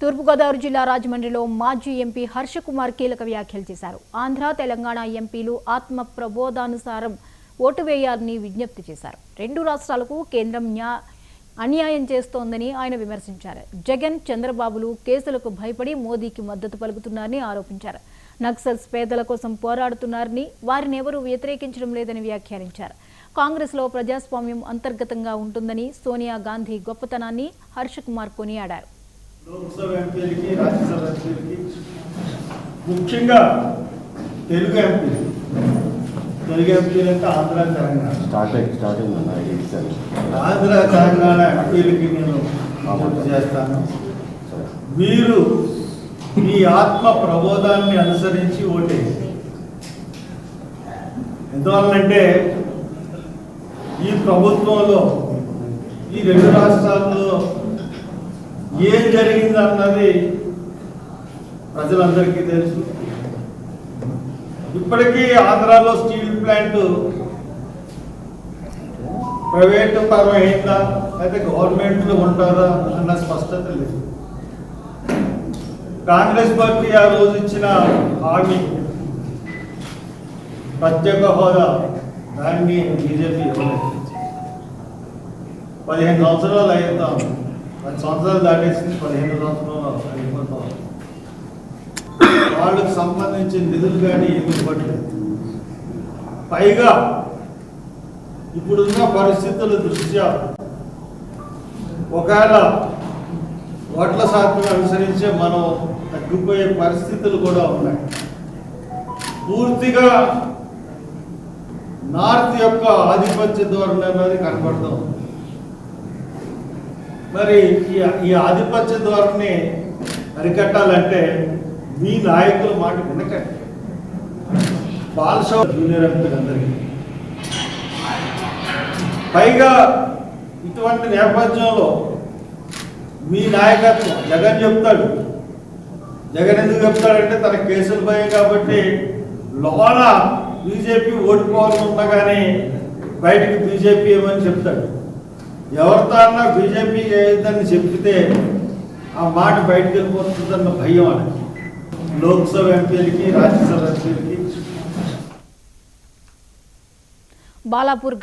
తూర్పుగోదావరి జిల్లా రాజమండ్రిలో మాజీ ఎంపీ హర్ష కుమార్ కీలక వ్యాఖ్యలు చేశారు. ఆంధ్ర, తెలంగాణ ఎంపీలు ఆత్మ ప్రబోధానుసారం ఓటు వేయాలని విజ్ఞప్తి చేశారు. రెండు రాష్ట్రాలకు కేంద్రం అన్యాయం చేస్తోందని ఆయన విమర్శించారు. జగన్, చంద్రబాబులు కేసులకు భయపడి మోదీకి మద్దతు పలుకుతున్నారని ఆరోపించారు. నక్సల్స్ పేదల కోసం పోరాడుతున్నారని, వారిని ఎవరూ వ్యతిరేకించడం లేదని వ్యాఖ్యానించారు. కాంగ్రెస్లో ప్రజాస్వామ్యం అంతర్గతంగా ఉంటుందని, సోనియా గాంధీ గొప్పతనాన్ని హర్ష కుమార్ కొనియాడారు. లోక్సభ ఎంపీలకి, రాజ్యసభ ఎంపీలకి, ముఖ్యంగా తెలుగు ఎంపీలు అంటే ఆంధ్ర, తెలంగాణ ఆంధ్ర, తెలంగాణ ఎంపీలకి నేను విజ్ఞప్తి చేస్తాను. మీరు మీ ఆత్మ ప్రబోధాన్ని అనుసరించి ఓటేసి, ఎందువల్లంటే ఈ ప్రభుత్వంలో ఈ రెండు రాష్ట్రాల్లో ఏం జరిగిందన్నది ప్రజలందరికీ తెలుసు. ఇప్పటికీ ఆంధ్రాలో స్టీల్ ప్లాంట్ ప్రైవేటు పరం అయిందా అయితే గవర్నమెంట్లో ఉంటారా అన్న స్పష్టత లేదు. కాంగ్రెస్ పార్టీ ఆ రోజు ఇచ్చిన హామీ ప్రత్యేక హోదా, దాన్ని బీజేపీ ఇవ్వలేదు. 15 సంవత్సరాలు అవుతాం, 10 సంవత్సరాలు దాటేసింది, 15 సంవత్సరాలు అయిపోతాం. వాళ్ళకు సంబంధించిన నిధులు కానీ ఏమి ఇవ్వట్లేదు. పైగా ఇప్పుడున్న పరిస్థితుల దృష్ట్యా ఒకవేళ ఓట్ల శాతం అనుసరించే మనం తగ్గిపోయే పరిస్థితులు కూడా ఉన్నాయి. పూర్తిగా నార్త్ యొక్క ఆధిపత్య ధోరణి అనేది కనబడతాం. మరి ఈ ఆధిపత్య ధోరణి అరికట్టాలంటే మీ నాయకుల మాట వినకండి. బాలశౌ జూనియర్ ఎంపీలందరికీ పైగా ఇటువంటి నేపథ్యంలో మీ నాయకత్వం జగన్ చెప్తాడు. జగన్ ఎందుకు చెప్తాడంటే తన కేసులు భయం కాబట్టి లోన బీజేపీ ఓడిపోవాలని ఉన్నా కానీ బయటికి బీజేపీ ఏమని చెప్తాడు. ఎవరితో అన్నా బీజేపీ ఏదని చెప్తే ఆ మాట బయటకు వెళ్ళిపోతుందన్న భయం అని లోక్సభ ఎంపీలకి, రాజ్యసభ ఎంపీలకి. బాలాపూర్